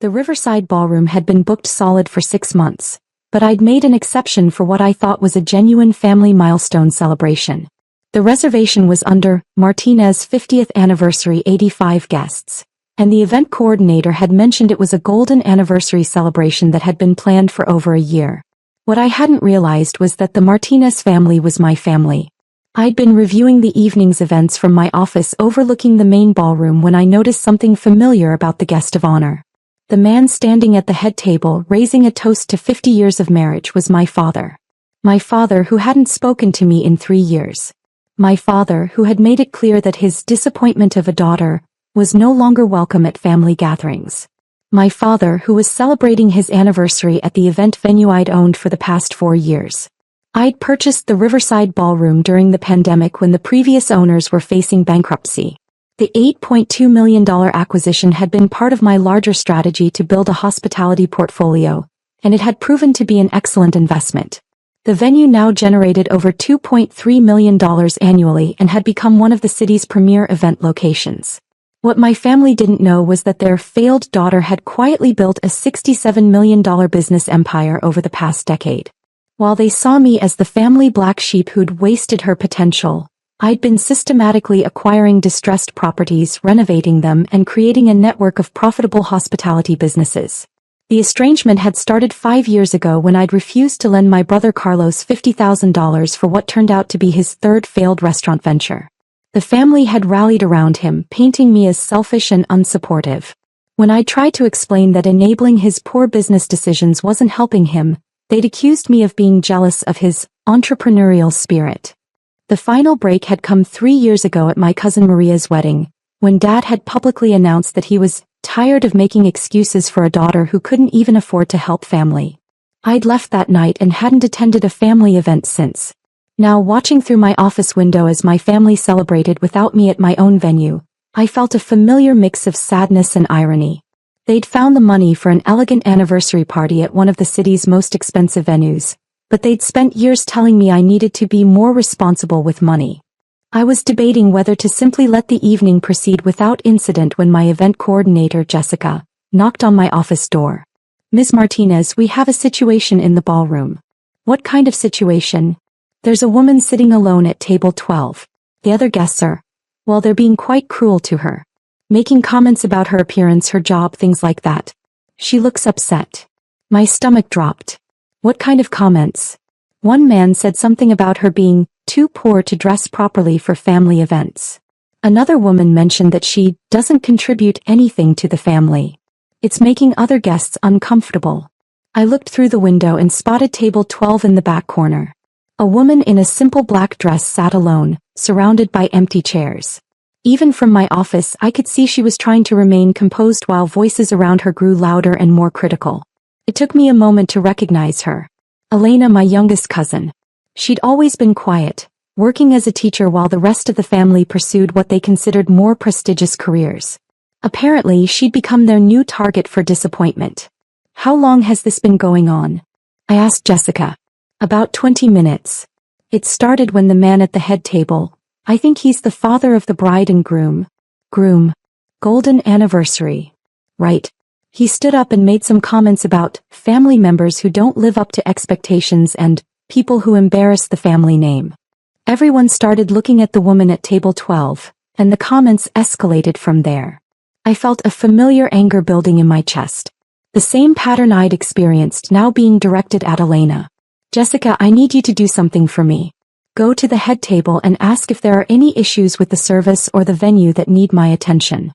The Riverside Ballroom had been booked solid for 6 months, but I'd made an exception for what I thought was a genuine family milestone celebration. The reservation was under Martinez's 50th anniversary, 85 guests, and the event coordinator had mentioned it was a golden anniversary celebration that had been planned for over a year. What I hadn't realized was that the Martinez family was my family. I'd been reviewing the evening's events from my office overlooking the main ballroom when I noticed something familiar about the guest of honor. The man standing at the head table raising a toast to 50 years of marriage was my father. My father who hadn't spoken to me in 3 years. My father who had made it clear that his disappointment of a daughter was no longer welcome at family gatherings. My father who was celebrating his anniversary at the event venue I'd owned for the past 4 years. I'd purchased the Riverside Ballroom during the pandemic when the previous owners were facing bankruptcy. The $8.2 million acquisition had been part of my larger strategy to build a hospitality portfolio, and it had proven to be an excellent investment. The venue now generated over $2.3 million annually and had become one of the city's premier event locations. What my family didn't know was that their failed daughter had quietly built a $67 million business empire over the past decade. While they saw me as the family black sheep who'd wasted her potential, I'd been systematically acquiring distressed properties, renovating them, and creating a network of profitable hospitality businesses. The estrangement had started 5 years ago when I'd refused to lend my brother Carlos $50,000 for what turned out to be his third failed restaurant venture. The family had rallied around him, painting me as selfish and unsupportive. When I tried to explain that enabling his poor business decisions wasn't helping him, they'd accused me of being jealous of his entrepreneurial spirit. The final break had come 3 years ago at my cousin Maria's wedding, when Dad had publicly announced that he was tired of making excuses for a daughter who couldn't even afford to help family. I'd left that night and hadn't attended a family event since. Now, watching through my office window as my family celebrated without me at my own venue, I felt a familiar mix of sadness and irony. They'd found the money for an elegant anniversary party at one of the city's most expensive venues, but they'd spent years telling me I needed to be more responsible with money. I was debating whether to simply let the evening proceed without incident when my event coordinator, Jessica, knocked on my office door. "Ms. Martinez, we have a situation in the ballroom." "What kind of situation?" "There's a woman sitting alone at table 12. The other guests are, well, they're being quite cruel to her. Making comments about her appearance, her job, things like that. She looks upset." My stomach dropped. "What kind of comments?" "One man said something about her being too poor to dress properly for family events. Another woman mentioned that she doesn't contribute anything to the family. It's making other guests uncomfortable." I looked through the window and spotted table 12 in the back corner. A woman in a simple black dress sat alone, surrounded by empty chairs. Even from my office, I could see she was trying to remain composed while voices around her grew louder and more critical. It took me a moment to recognize her. Elena, my youngest cousin. She'd always been quiet, working as a teacher while the rest of the family pursued what they considered more prestigious careers. Apparently, she'd become their new target for disappointment. "How long has this been going on?" I asked Jessica. "About 20 minutes. It started when the man at the head table, I think he's the father of the bride and groom. Groom. Golden anniversary. Right. He stood up and made some comments about family members who don't live up to expectations and people who embarrass the family name. Everyone started looking at the woman at table 12, and the comments escalated from there. I felt a familiar anger building in my chest. The same pattern I'd experienced now being directed at Elena. "Jessica, I need you to do something for me. Go to the head table and ask if there are any issues with the service or the venue that need my attention."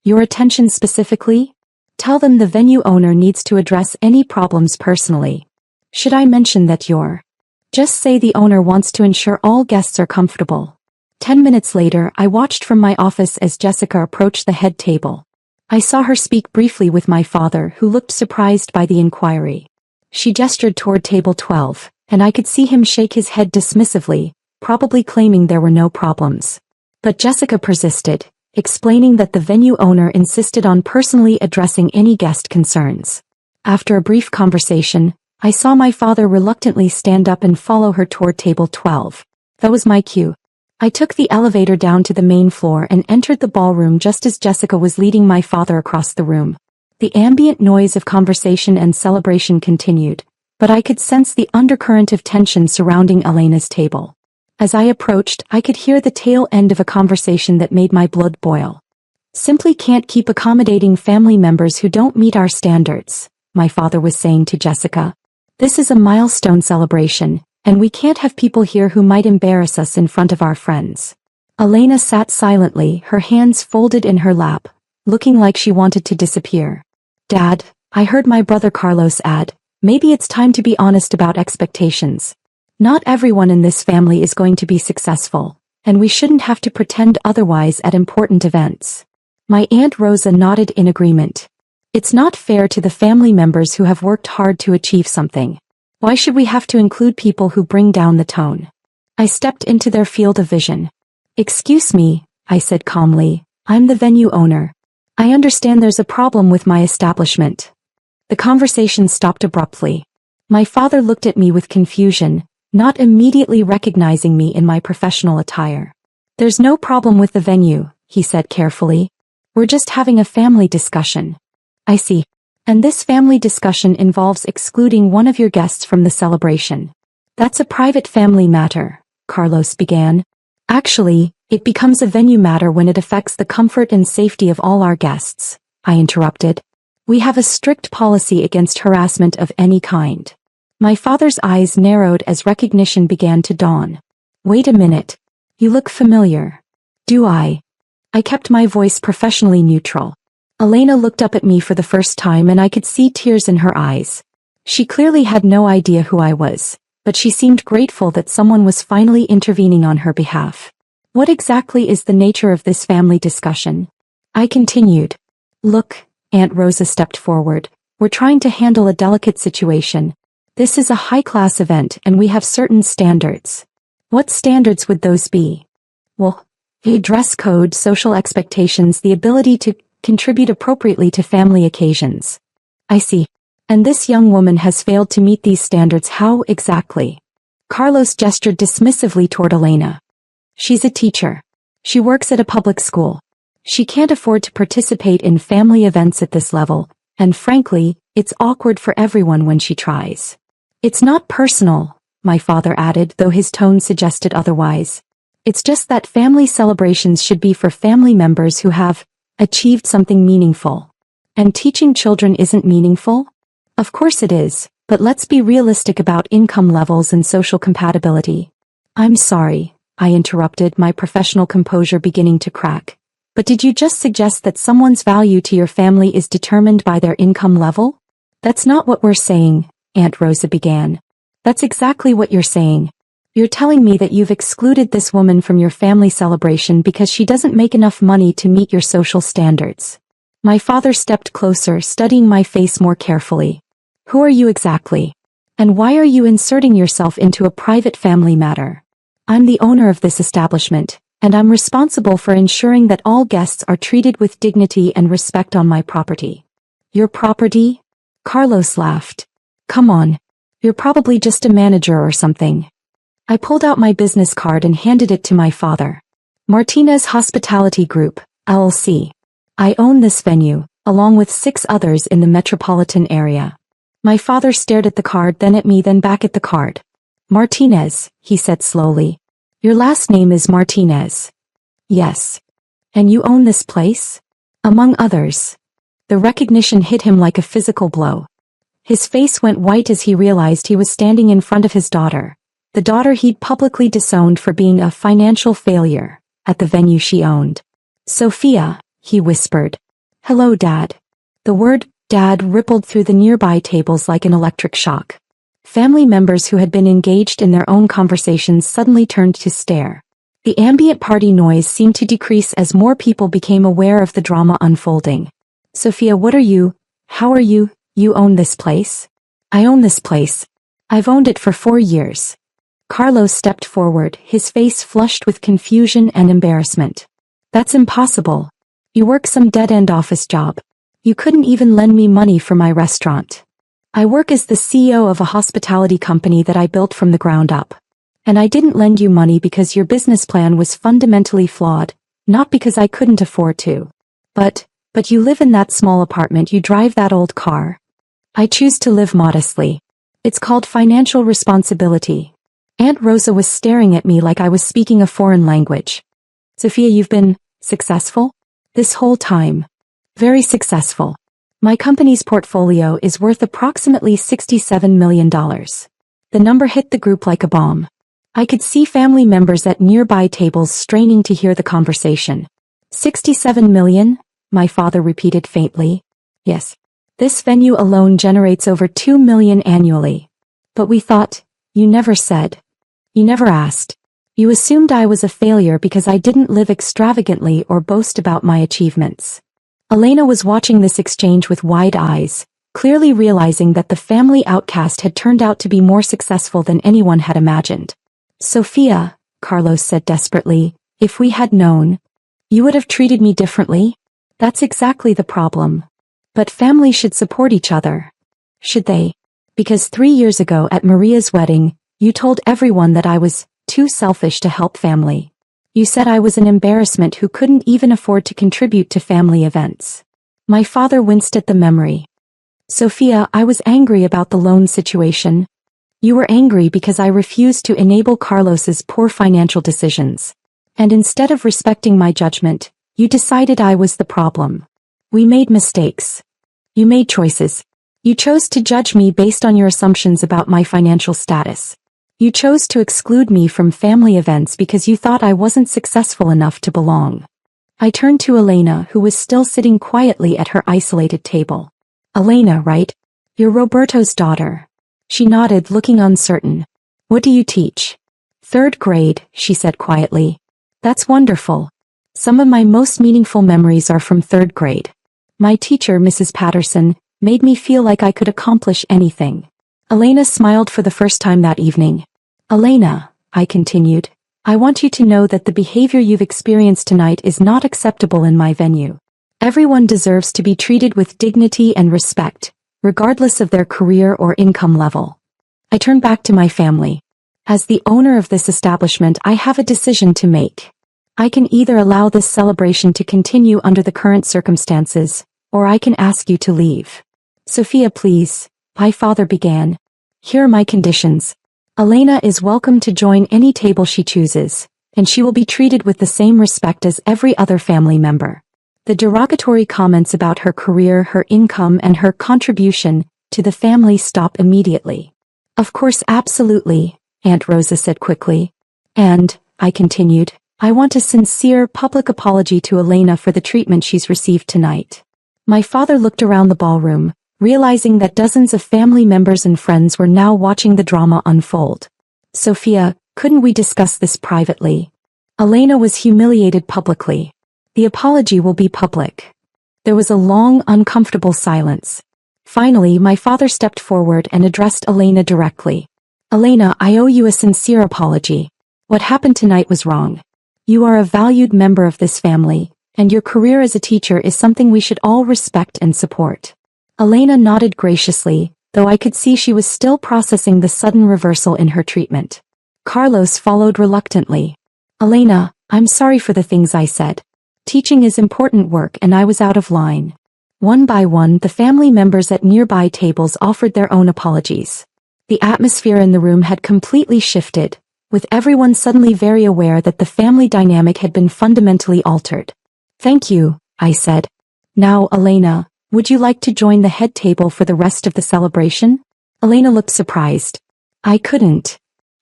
"Your attention specifically?" "Tell them the venue owner needs to address any problems personally." "Should I mention that you're?" "Just say the owner wants to ensure all guests are comfortable." 10 minutes later, I watched from my office as Jessica approached the head table. I saw her speak briefly with my father, who looked surprised by the inquiry. She gestured toward table 12, and I could see him shake his head dismissively, probably claiming there were no problems. But Jessica persisted, explaining that the venue owner insisted on personally addressing any guest concerns. After a brief conversation, I saw my father reluctantly stand up and follow her toward table 12. That was my cue. I took the elevator down to the main floor and entered the ballroom just as Jessica was leading my father across the room. The ambient noise of conversation and celebration continued, but I could sense the undercurrent of tension surrounding Elena's table. As I approached, I could hear the tail end of a conversation that made my blood boil. Simply can't keep accommodating family members who don't meet our standards, my father was saying to Jessica. This is a milestone celebration, and we can't have people here who might embarrass us in front of our friends. Elena sat silently, her hands folded in her lap, looking like she wanted to disappear. Dad, I heard my brother Carlos add, maybe it's time to be honest about expectations. Not everyone in this family is going to be successful, and we shouldn't have to pretend otherwise at important events. My Aunt Rosa nodded in agreement. It's not fair to the family members who have worked hard to achieve something. Why should we have to include people who bring down the tone? I stepped into their field of vision. Excuse me, I said calmly, I'm the venue owner. I understand there's a problem with my establishment. The conversation stopped abruptly. My father looked at me with confusion, not immediately recognizing me in my professional attire. There's no problem with the venue, he said carefully. We're just having a family discussion. I see. And this family discussion involves excluding one of your guests from the celebration. That's a private family matter, Carlos began. Actually, it becomes a venue matter when it affects the comfort and safety of all our guests, I interrupted. We have a strict policy against harassment of any kind. My father's eyes narrowed as recognition began to dawn. Wait a minute. You look familiar. Do I? I kept my voice professionally neutral. Elena looked up at me for the first time and I could see tears in her eyes. She clearly had no idea who I was, but she seemed grateful that someone was finally intervening on her behalf. What exactly is the nature of this family discussion? I continued. Look, Aunt Rosa stepped forward. We're trying to handle a delicate situation. This is a high-class event and we have certain standards. What standards would those be? Well, a dress code, social expectations, the ability to contribute appropriately to family occasions. I see. And this young woman has failed to meet these standards. How exactly? Carlos gestured dismissively toward Elena. She's a teacher. She works at a public school. She can't afford to participate in family events at this level, and frankly, it's awkward for everyone when she tries. It's not personal, my father added, though his tone suggested otherwise. It's just that family celebrations should be for family members who have achieved something meaningful. And teaching children isn't meaningful? Of course it is, but let's be realistic about income levels and social compatibility. I'm sorry, I interrupted, my professional composure beginning to crack. But did you just suggest that someone's value to your family is determined by their income level? That's not what we're saying, Aunt Rosa began. That's exactly what you're saying. You're telling me that you've excluded this woman from your family celebration because she doesn't make enough money to meet your social standards. My father stepped closer, studying my face more carefully. Who are you exactly? And why are you inserting yourself into a private family matter? I'm the owner of this establishment, and I'm responsible for ensuring that all guests are treated with dignity and respect on my property. Your property? Carlos laughed. Come on. You're probably just a manager or something. I pulled out my business card and handed it to my father. Martinez Hospitality Group, LLC. I own this venue, along with 6 others in the metropolitan area. My father stared at the card, then at me, then back at the card. Martinez, he said slowly. Your last name is Martinez. Yes. And you own this place? Among others. The recognition hit him like a physical blow. His face went white as he realized he was standing in front of his daughter. The daughter he'd publicly disowned for being a financial failure at the venue she owned. Sophia, he whispered. Hello, Dad. The word Dad rippled through the nearby tables like an electric shock. Family members who had been engaged in their own conversations suddenly turned to stare. The ambient party noise seemed to decrease as more people became aware of the drama unfolding. Sophia, what are you? How are you? You own this place? I own this place. I've owned it for 4 years. Carlos stepped forward, his face flushed with confusion and embarrassment. That's impossible. You work some dead-end office job. You couldn't even lend me money for my restaurant. I work as the CEO of a hospitality company that I built from the ground up. And I didn't lend you money because your business plan was fundamentally flawed, not because I couldn't afford to. But, But you live in that small apartment, you drive that old car. I choose to live modestly. It's called financial responsibility. Aunt Rosa was staring at me like I was speaking a foreign language. Sophia, you've been successful? This whole time. Very successful. My company's portfolio is worth approximately $67 million. The number hit the group like a bomb. I could see family members at nearby tables straining to hear the conversation. 67 million? My father repeated faintly. Yes. This venue alone generates over 2 million annually. But we thought, you never said. You never asked. You assumed I was a failure because I didn't live extravagantly or boast about my achievements. Elena was watching this exchange with wide eyes, clearly realizing that the family outcast had turned out to be more successful than anyone had imagined. Sophia, Carlos said desperately, if we had known, you would have treated me differently? That's exactly the problem. But families should support each other. Should they? Because 3 years ago at Maria's wedding, you told everyone that I was too selfish to help family. You said I was an embarrassment who couldn't even afford to contribute to family events. My father winced at the memory. Sophia, I was angry about the loan situation. You were angry because I refused to enable Carlos's poor financial decisions. And instead of respecting my judgment, you decided I was the problem. We made mistakes. You made choices. You chose to judge me based on your assumptions about my financial status. You chose to exclude me from family events because you thought I wasn't successful enough to belong. I turned to Elena, who was still sitting quietly at her isolated table. Elena, right? You're Roberto's daughter. She nodded, looking uncertain. What do you teach? 3rd grade, she said quietly. That's wonderful. Some of my most meaningful memories are from 3rd grade. My teacher, Mrs. Patterson, made me feel like I could accomplish anything. Elena smiled for the first time that evening. Elena, I continued, I want you to know that the behavior you've experienced tonight is not acceptable in my venue. Everyone deserves to be treated with dignity and respect, regardless of their career or income level. I turned back to my family. As the owner of this establishment, I have a decision to make. I can either allow this celebration to continue under the current circumstances, or I can ask you to leave. Sophia, please, my father began. Here are my conditions. Elena is welcome to join any table she chooses, and she will be treated with the same respect as every other family member. The derogatory comments about her career, her income, and her contribution to the family stop immediately. Of course, absolutely, Aunt Rosa said quickly. And, I continued, I want a sincere public apology to Elena for the treatment she's received tonight. My father looked around the ballroom, realizing that dozens of family members and friends were now watching the drama unfold. Sophia, couldn't we discuss this privately? Elena was humiliated publicly. The apology will be public. There was a long, uncomfortable silence. Finally, my father stepped forward and addressed Elena directly. Elena, I owe you a sincere apology. What happened tonight was wrong. You are a valued member of this family, and your career as a teacher is something we should all respect and support. Elena nodded graciously, though I could see she was still processing the sudden reversal in her treatment. Carlos followed reluctantly. Elena, I'm sorry for the things I said. Teaching is important work and I was out of line. One by one, the family members at nearby tables offered their own apologies. The atmosphere in the room had completely shifted, with everyone suddenly very aware that the family dynamic had been fundamentally altered. Thank you, I said. Now, Elena, would you like to join the head table for the rest of the celebration? Elena looked surprised. I couldn't.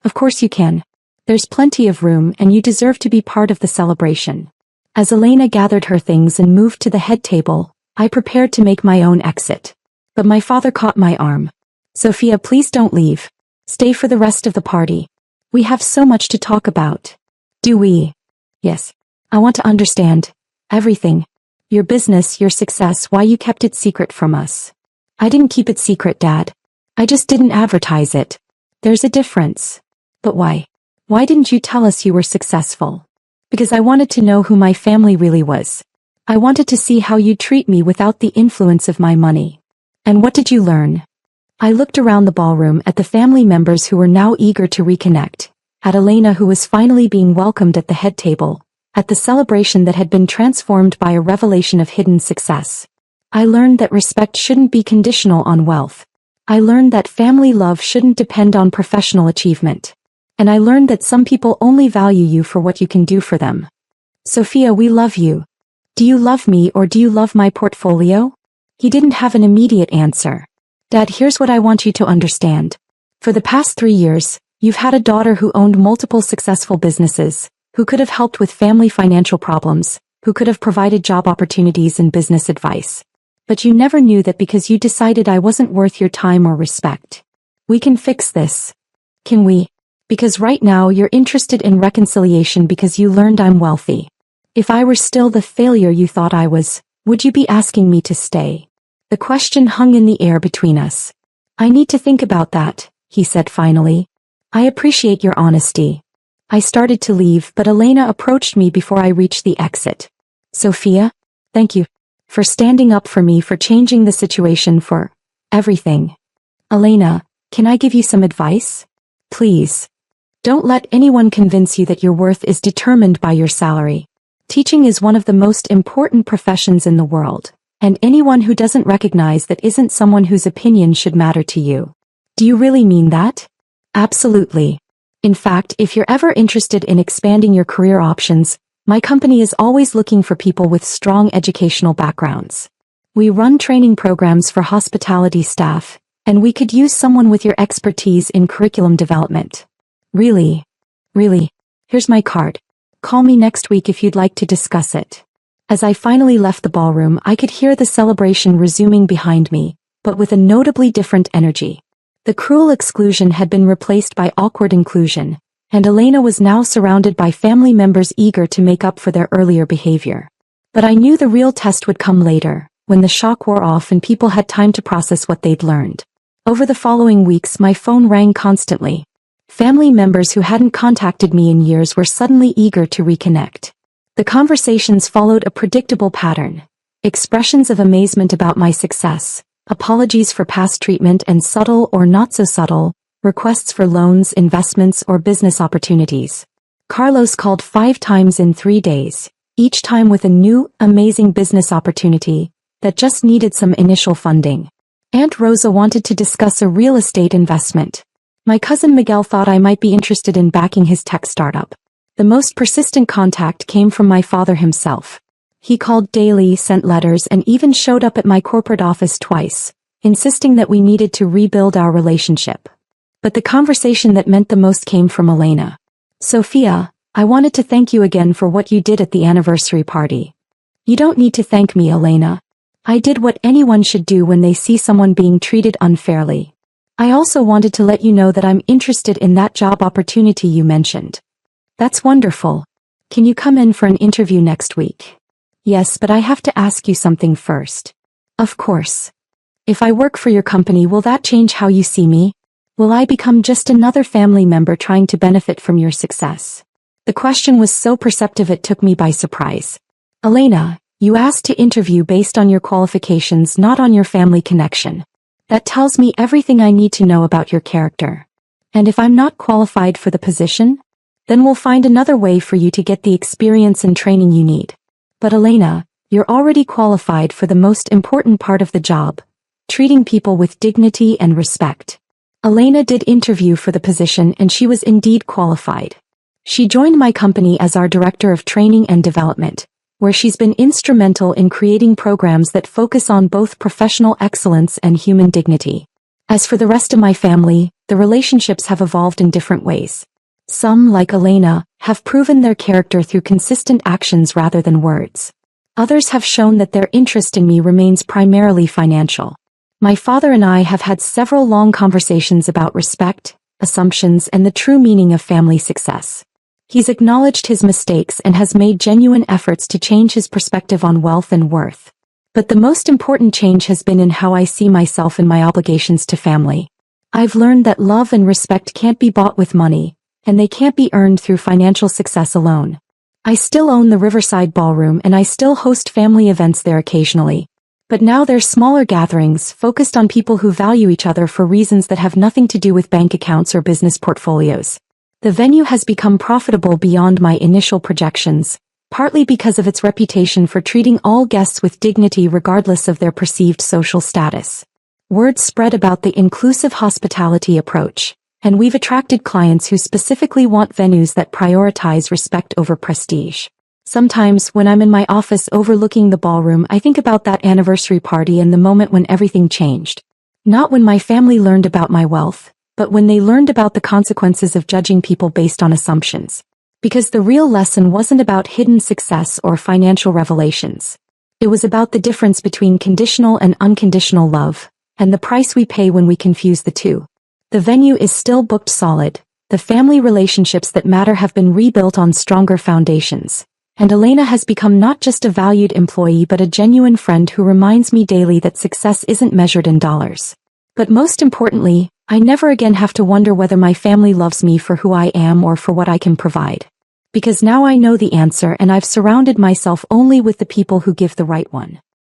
Of course you can. There's plenty of room and you deserve to be part of the celebration. As Elena gathered her things and moved to the head table, I prepared to make my own exit. But my father caught my arm. Sophia, please don't leave. Stay for the rest of the party. We have so much to talk about. Do we? Yes. I want to understand everything. Your business, your success, why you kept it secret from us. I didn't keep it secret, Dad. I just didn't advertise it. There's a difference. But why? Why didn't you tell us you were successful? Because I wanted to know who my family really was. I wanted to see how you'd treat me without the influence of my money. And what did you learn? I looked around the ballroom at the family members who were now eager to reconnect, at Elena who was finally being welcomed at the head table, at the celebration that had been transformed by a revelation of hidden success. I learned that respect shouldn't be conditional on wealth. I learned that family love shouldn't depend on professional achievement. And I learned that some people only value you for what you can do for them. Sophia, we love you. Do you love me or do you love my portfolio? He didn't have an immediate answer. Dad, here's what I want you to understand. For the past 3 years, you've had a daughter who owned multiple successful businesses, who could have helped with family financial problems, who could have provided job opportunities and business advice. But you never knew that because you decided I wasn't worth your time or respect. We can fix this. Can we? Because right now you're interested in reconciliation because you learned I'm wealthy. If I were still the failure you thought I was, would you be asking me to stay? The question hung in the air between us. I need to think about that, he said finally. I appreciate your honesty. I started to leave, but Elena approached me before I reached the exit. Sophia, thank you for standing up for me, for changing the situation, for everything. Elena, can I give you some advice? Please. Don't let anyone convince you that your worth is determined by your salary. Teaching is one of the most important professions in the world, and anyone who doesn't recognize that isn't someone whose opinion should matter to you. Do you really mean that? Absolutely. In fact, if you're ever interested in expanding your career options, my company is always looking for people with strong educational backgrounds. We run training programs for hospitality staff, and we could use someone with your expertise in curriculum development. Really? Really? Here's my card. Call me next week if you'd like to discuss it. As I finally left the ballroom, I could hear the celebration resuming behind me, but with a notably different energy. The cruel exclusion had been replaced by awkward inclusion, and Elena was now surrounded by family members eager to make up for their earlier behavior. But I knew the real test would come later, when the shock wore off and people had time to process what they'd learned. Over the following weeks, my phone rang constantly. Family members who hadn't contacted me in years were suddenly eager to reconnect. The conversations followed a predictable pattern. Expressions of amazement about my success, apologies for past treatment, and subtle or not so subtle requests for loans, investments, or business opportunities. Carlos called 5 times in 3 days, each time with a new, amazing business opportunity that just needed some initial funding. Aunt Rosa wanted to discuss a real estate investment. My cousin Miguel thought I might be interested in backing his tech startup. The most persistent contact came from my father himself. He called daily, sent letters, and even showed up at my corporate office twice, insisting that we needed to rebuild our relationship. But the conversation that meant the most came from Elena. Sophia, I wanted to thank you again for what you did at the anniversary party. You don't need to thank me, Elena. I did what anyone should do when they see someone being treated unfairly. I also wanted to let you know that I'm interested in that job opportunity you mentioned. That's wonderful. Can you come in for an interview next week? Yes, but I have to ask you something first. Of course. If I work for your company, will that change how you see me? Will I become just another family member trying to benefit from your success? The question was so perceptive it took me by surprise. Elena, you asked to interview based on your qualifications, not on your family connection. That tells me everything I need to know about your character. And if I'm not qualified for the position, then we'll find another way for you to get the experience and training you need. But Elena, you're already qualified for the most important part of the job, treating people with dignity and respect. Elena did interview for the position, and she was indeed qualified. She joined my company as our Director of Training and Development, where she's been instrumental in creating programs that focus on both professional excellence and human dignity. As for the rest of my family, the relationships have evolved in different ways. Some, like Elena, have proven their character through consistent actions rather than words. Others have shown that their interest in me remains primarily financial. My father and I have had several long conversations about respect, assumptions, and the true meaning of family success. He's acknowledged his mistakes and has made genuine efforts to change his perspective on wealth and worth. But the most important change has been in how I see myself and my obligations to family. I've learned that love and respect can't be bought with money, and they can't be earned through financial success alone. I still own the Riverside Ballroom, and I still host family events there occasionally. But now they're smaller gatherings focused on people who value each other for reasons that have nothing to do with bank accounts or business portfolios. The venue has become profitable beyond my initial projections, partly because of its reputation for treating all guests with dignity regardless of their perceived social status. Word spread about the inclusive hospitality approach, and we've attracted clients who specifically want venues that prioritize respect over prestige. Sometimes, when I'm in my office overlooking the ballroom, I think about that anniversary party and the moment when everything changed. Not when my family learned about my wealth, but when they learned about the consequences of judging people based on assumptions. Because the real lesson wasn't about hidden success or financial revelations. It was about the difference between conditional and unconditional love, and the price we pay when we confuse the two. The venue is still booked solid, the family relationships that matter have been rebuilt on stronger foundations, and Elena has become not just a valued employee but a genuine friend who reminds me daily that success isn't measured in dollars. But most importantly, I never again have to wonder whether my family loves me for who I am or for what I can provide. Because now I know the answer and I've surrounded myself only with the people who give the right one.